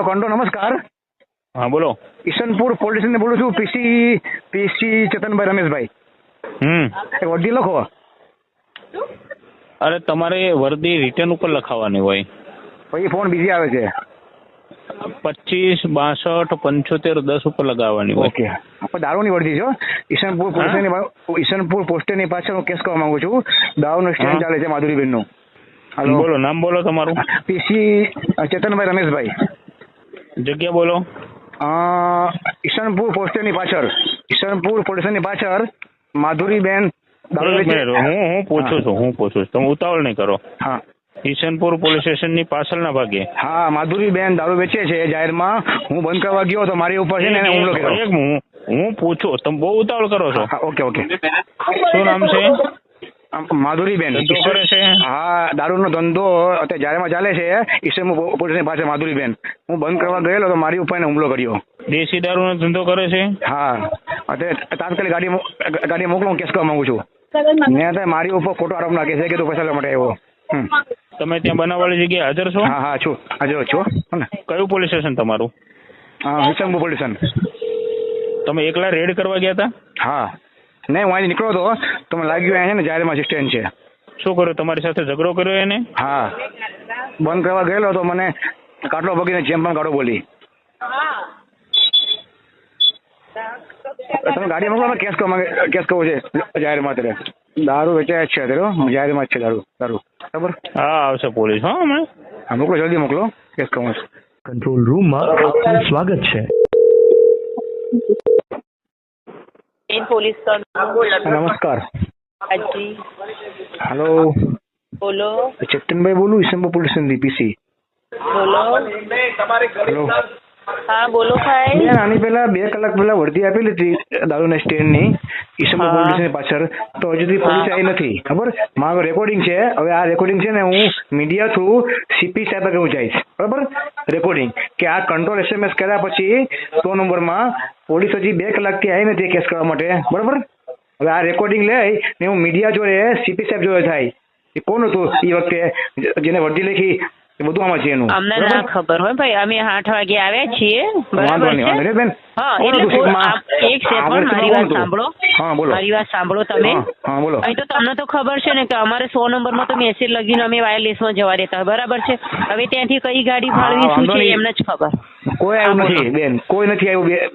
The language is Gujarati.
હેલો કંડો, નમસ્કાર. હા બોલો. ઈશનપુર પોલીસ સ્ટેશન બોલું છું. પીસી ચેતનભાઈ રમેશભાઈ. એક વર્દી લખો. અરે તમારે વર્દી રિટર્ન ઉપર લખાવવાની હોય. પછી ફોન બીજી આવે છે. 25 62 75 10 ઉપર લગાવવાની હોય. ઓકે, આપણે દારૂની વર્દી છો. ઈશનપુર પોસ્ટની પાછળ હું કેસ કરવા માંગુ છું. દારૂનો સ્ટેન્ડ ચાલે છે માધુરીબેનનું. બોલો, નામ બોલો તમારું. પીસી ચેતનભાઈ રમેશભાઈ. જગ્યા બોલો. ઈશનપુર પોસ્ટની પાછળ, ઈશનપુર પોલીસ સ્ટેશનની પાછળ માધુરીબેન દારૂ એક મિનિટ, હું પૂછું છું. તમે ઉતાવળ નહીં કરો. હા, ઈશનપુર પોલીસ સ્ટેશનની પાછળના ભાગે. હા, માધુરીબેન દારૂ વેચે છે જાહેરમાં. હું બંધ કરવા ગયો તો મારી ઉપર છે ને એને હુમલો કર્યો. હું પૂછું, તમે બહુ ઉતાવળ કરો છો. ઓકે. શું નામ છે? માધુરીબેન. ધંધો કરે છે? હા, દારૂનો ધંધો અત્યારે જાહેરમાં ચાલે છે. ઈશનપુર પોલીસની પાસે માધુરીબેન. હું બંધ કરવા ગયેલો તો મારી ઉપર એને હુમલો કર્યો. દેશી દારૂનો ધંધો કરે છે? હા, અત્યારે તાત્કાલિક ગાડી મોકલો. હું કેસ કરવા માંગુ છું. ને અત્યારે મારી ઉપર ખોટો આરોપ નાખે છે કે તું પૈસા લેવા માટે આવ્યો. તમે ત્યાં બનાવવાળી જગ્યાએ હાજર છો? હા, છું હાજર છું. કયું પોલીસ સ્ટેશન તમારું? Isanpur police station. તમે એકલા રેડ કરવા ગયા હતા? હા, નહીં, હું અહીંથી નીકળ્યો હતો તો મને લાગ્યું અહીંયા છે ને જાહેરમાં સ્ટેન્ડ છે. શું કર્યું? તમારી સાથે ઝઘડો કર્યો એને? હા, બંધ કરવા ગયેલો તો મને કાટલો ભગીને જેમ પણ કાઢો બોલી. તમે ગાડી મોકલો. કેસ કરવો છે જાહેરમાં. અત્યારે દારૂ વેચાય જ છે. અત્યારે જાહેરમાં જ છે દારૂ. બરાબર? હા, આવશે પોલીસ. હા, હમણાં. હા, મોકલો, જલ્દી મોકલો. કેસ કરવો છે. કંટ્રોલ રૂમમાં આપનું સ્વાગત છે. પોલીસ નમસ્કાર. હાજી, હેલો, બોલો. ચેતનભાઈ બોલું, ઈશનપુર પોલીસ સ્ટેશનથી પીસી. બોલો. હેલો. હા, બોલો ભાઈ. બેન, આની પહેલા 2 કલાક પહેલા વર્દી આપેલી હતી દારૂના સ્ટેન્ડની ઈશનપુર પોલીસ સ્ટેશનની પાછળ. તો હજુ સુધી પોલીસ આવી નથી. ખબર? મારું રેકોર્ડિંગ છે. હવે આ રેકોર્ડિંગ છે ને હું મીડિયા થ્રુ સીપી સાહેબ આગળ હું જઈશ. બરાબર? રેકોર્ડિંગ કે આ કંટ્રોલ SMS કર્યા પછી 100 નંબરમાં પોલીસ હજી 2 કલાકથી આવી નથી કેસ કરવા માટે. બરાબર? હવે આ રેકોર્ડિંગ લઈ ને હું મીડિયા જોડે સીપી સાહેબ જોડે થાય. એ કોણ હતું એ વખતે જેને વર્દી લખી? એ બધું આમાં છે એનું. અમને ના ખબર હોય ભાઈ. અમે 8 વાગે આવ્યા છીએ. બરાબર છે? બેન, હા, એટલે એક સેકન્ડ મારી વાત સાંભળો. હા, બોલો. મારી વાત સાંભળો તમે. હા, બોલો. અહીં તો તમને તો ખબર છે ને કે અમારે 100 નંબરમાં તો મેસેજ લગીને અમે વાયરલેસમાં જવા દેતા. બરાબર છે? હવે ત્યાંથી કઈ ગાડી ફાળવી શું છે એમને જ ખબર. કોઈ આવ્યું નથી બેન, કોઈ નથી આવ્યું.